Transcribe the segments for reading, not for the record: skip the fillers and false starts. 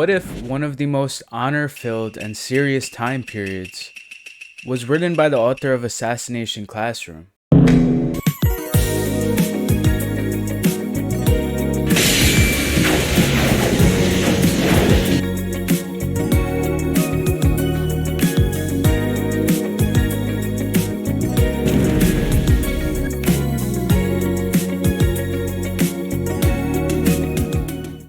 What if one of the most honor-filled and serious time periods was written by the author of Assassination Classroom?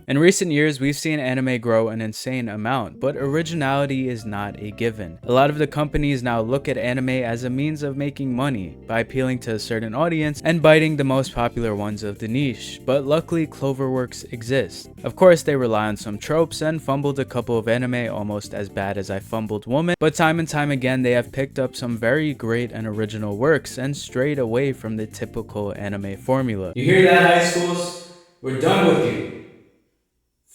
In recent years, we've seen anime grow an insane amount, but originality is not a given. A lot of the companies now look at anime as a means of making money by appealing to a certain audience and biting the most popular ones of the niche, but luckily Cloverworks exists. Of course, they rely on some tropes and fumbled a couple of anime almost as bad as I Fumbled Woman, but time and time again they have picked up some very great and original works and strayed away from the typical anime formula. You hear that, high schools? We're done with you.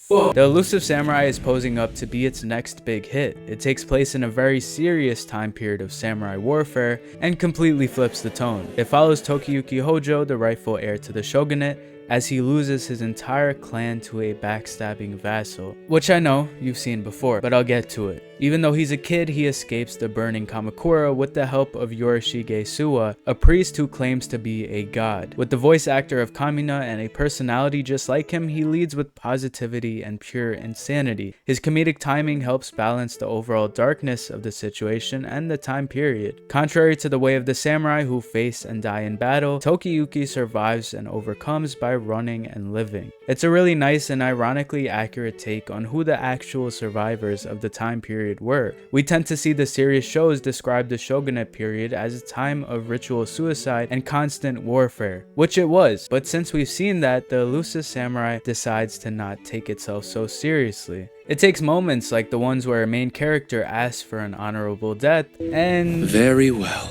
The Elusive Samurai is posing up to be its next big hit. It takes place in a very serious time period of samurai warfare and completely flips the tone. It follows Tokiyuki Hojo, the rightful heir to the shogunate, as he loses his entire clan to a backstabbing vassal, which I know you've seen before, but I'll get to it. Even though he's a kid, he escapes the burning Kamakura with the help of Yorishige Suwa, a priest who claims to be a god. With the voice actor of Kamina and a personality just like him, he leads with positivity and pure insanity. His comedic timing helps balance the overall darkness of the situation and the time period. Contrary to the way of the samurai who face and die in battle, Tokiyuki survives and overcomes by running and living. It's a really nice and ironically accurate take on who the actual survivors of the time period were. We tend to see the serious shows describe the shogunate period as a time of ritual suicide and constant warfare, which it was, but since we've seen that, the Elusive Samurai decides to not take itself so seriously. It takes moments like the ones where a main character asks for an honorable death and... Very well.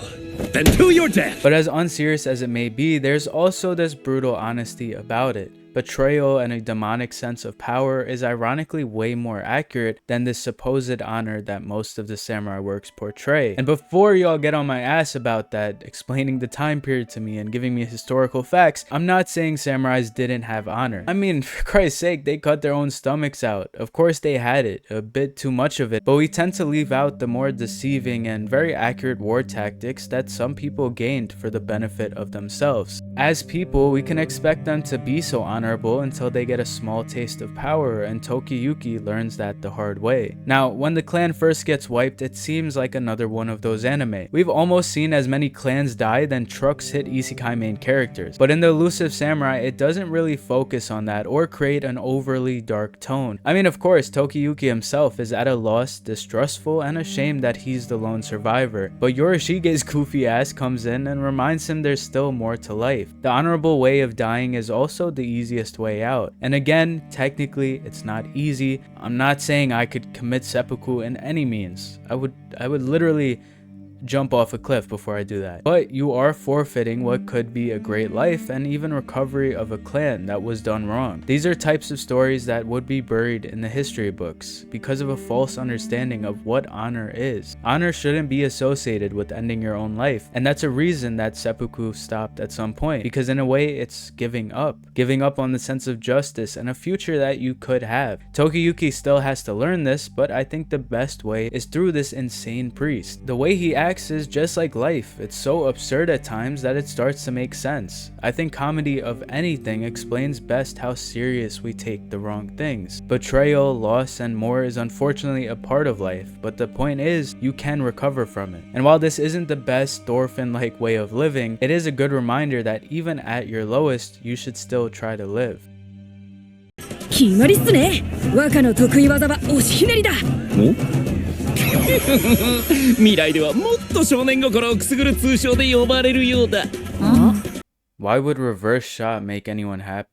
Then to your death! But as unserious as it may be, there's also this brutal honesty about it. Betrayal and a demonic sense of power is ironically way more accurate than the supposed honor that most of the samurai works portray. And before y'all get on my ass about that, explaining the time period to me and giving me historical facts, I'm not saying samurais didn't have honor. I mean, for Christ's sake, they cut their own stomachs out. Of course they had it, a bit too much of it, but we tend to leave out the more deceiving and very accurate war tactics that some people gained for the benefit of themselves. As people, we can expect them to be so honorable until they get a small taste of power, and Tokiyuki learns that the hard way. Now, when the clan first gets wiped, it seems like another one of those anime. We've almost seen as many clans die than trucks hit isekai main characters, but in the Elusive Samurai, it doesn't really focus on that or create an overly dark tone. I mean, of course, Tokiyuki himself is at a loss, distrustful, and ashamed that he's the lone survivor, but Yorishige's goofy ass comes in and reminds him there's still more to life. The honorable way of dying is also the easiest way out. And again, technically, it's not easy. I'm not saying I could commit seppuku in any means. I would literally jump off a cliff before I do that. But you are forfeiting what could be a great life and even recovery of a clan that was done wrong. These are types of stories that would be buried in the history books because of a false understanding of what honor is. Honor shouldn't be associated with ending your own life, and that's a reason that seppuku stopped at some point, because in a way it's giving up on the sense of justice and a future that you could have. Tokiyuki still has to learn this, but I think the best way is through this insane priest. The way he acts is just like life. It's so absurd at times that it starts to make sense. I think comedy of anything explains best how serious we take the wrong things. Betrayal, loss, and more is unfortunately a part of life, but the point is you can recover from it. And while this isn't the best Thorfinn-like way of living, it is a good reminder that even at your lowest, you should still try to live. 決まりっすね。若の得意技は押しひねりだ。未来ではもっと少年心をくすぐる通称で呼ばれるようだ。Why would reverse shot make anyone happy?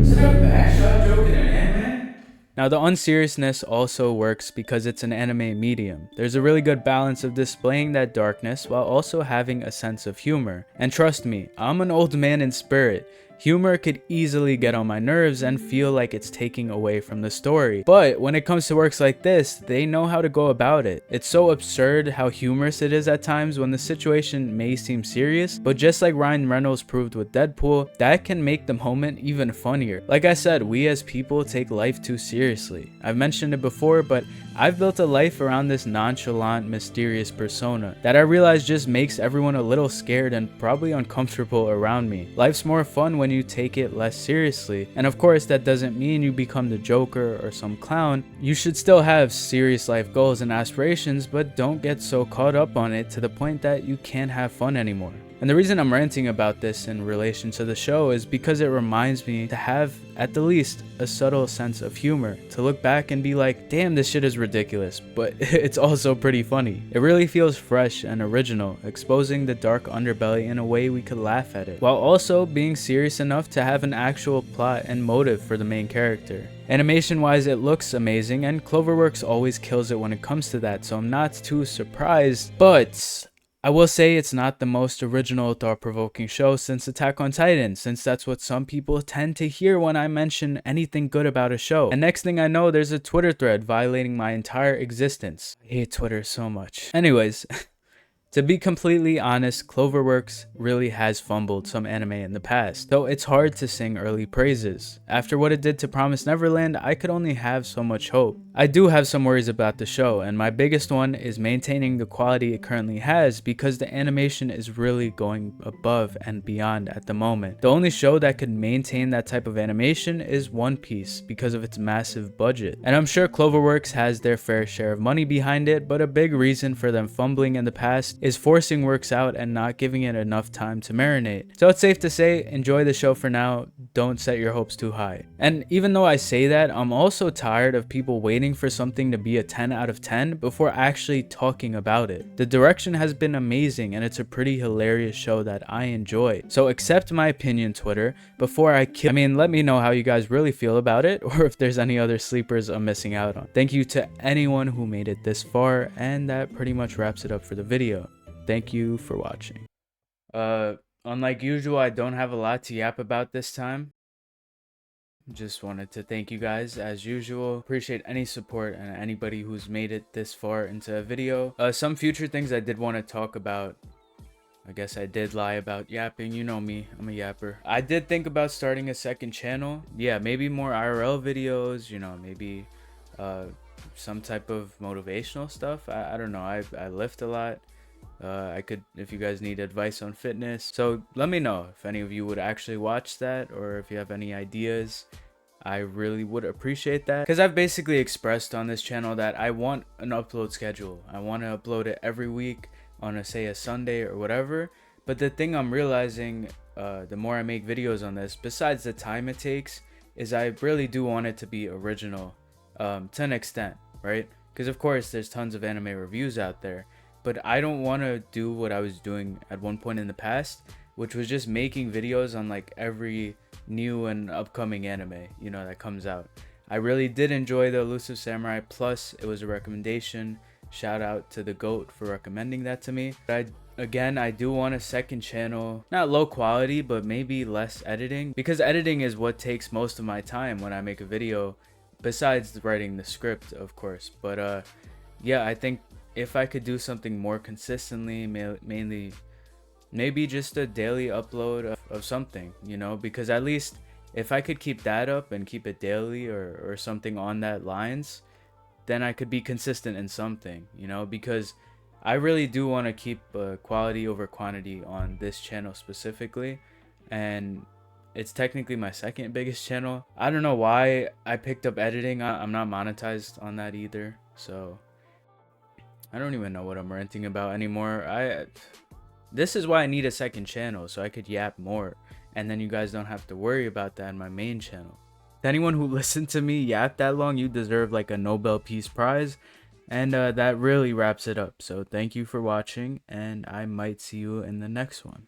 Is that a backshot joke in an anime? Now, the unseriousness also works because it's an anime medium. There's a really good balance of displaying that darkness while also having a sense of humor. And trust me, I'm an old man in spirit. Humor could easily get on my nerves and feel like it's taking away from the story. But when it comes to works like this, they know how to go about it. It's so absurd how humorous it is at times when the situation may seem serious, but just like Ryan Reynolds proved with Deadpool, that can make the moment even funnier. Like I said, we as people take life too seriously. I've mentioned it before, but I've built a life around this nonchalant, mysterious persona that I realize just makes everyone a little scared and probably uncomfortable around me. Life's more fun when you take it less seriously, and of course that doesn't mean you become the Joker or some clown. You should still have serious life goals and aspirations, but don't get so caught up on it to the point that you can't have fun anymore. And the reason I'm ranting about this in relation to the show is because it reminds me to have, at the least, a subtle sense of humor. To look back and be like, damn, this shit is ridiculous, but it's also pretty funny. It really feels fresh and original, exposing the dark underbelly in a way we could laugh at it, while also being serious enough to have an actual plot and motive for the main character. Animation wise, it looks amazing, and Cloverworks always kills it when it comes to that, so I'm not too surprised, but I will say it's not the most original, thought-provoking show since Attack on Titan, since that's what some people tend to hear when I mention anything good about a show. And next thing I know, there's a Twitter thread violating my entire existence. I hate Twitter so much. Anyways, to be completely honest, Cloverworks really has fumbled some anime in the past, though it's hard to sing early praises. After what it did to Promised Neverland, I could only have so much hope. I do have some worries about the show, and my biggest one is maintaining the quality it currently has, because the animation is really going above and beyond at the moment. The only show that could maintain that type of animation is One Piece because of its massive budget. And I'm sure Cloverworks has their fair share of money behind it, but a big reason for them fumbling in the past is forcing works out and not giving it enough time to marinate. So it's safe to say, enjoy the show for now, don't set your hopes too high. And even though I say that, I'm also tired of people waiting for something to be a 10 out of 10 before actually talking about it. The direction has been amazing and it's a pretty hilarious show that I enjoy. So accept my opinion, Twitter, before let me know how you guys really feel about it, or if there's any other sleepers I'm missing out on. Thank you to anyone who made it this far, and that pretty much wraps it up for the video. Thank you for watching. Unlike usual, I don't have a lot to yap about this time. Just wanted to thank you guys as usual. Appreciate any support and anybody who's made it this far into a video. Some future things I did want to talk about. I guess I did lie about yapping. You know me, I'm a yapper. I did think about starting a second channel. Yeah, maybe more IRL videos, you know, maybe some type of motivational stuff. I don't know. I lift a lot. I could, if you guys need advice on fitness, so let me know if any of you would actually watch that, or if you have any ideas. I really would appreciate that, because I've basically expressed on this channel that I want an upload schedule. I want to upload it every week on a Sunday or whatever. But the thing I'm realizing, the more I make videos on this, besides the time it takes, is I really do want it to be original, to an extent, right? Because of course there's tons of anime reviews out there, but I don't want to do what I was doing at one point in the past, which was just making videos on like every new and upcoming anime, you know, that comes out. I really did enjoy the Elusive Samurai, plus it was a recommendation. Shout out to the GOAT for recommending that to me. But I do want a second channel, not low quality, but maybe less editing, because editing is what takes most of my time when I make a video, besides writing the script, of course. But yeah, I think if I could do something more consistently, mainly maybe just a daily upload of something, you know, because at least if I could keep that up and keep it daily or something on that lines, then I could be consistent in something, you know, because I really do want to keep quality over quantity on this channel specifically, and it's technically my second biggest channel. I don't know why I picked up editing. I'm not monetized on that either, so I don't even know what I'm ranting about anymore. This is why I need a second channel, so I could yap more, and then you guys don't have to worry about that in my main channel. To anyone who listened to me yap that long, you deserve like a Nobel Peace Prize. And that really wraps it up. So thank you for watching, and I might see you in the next one.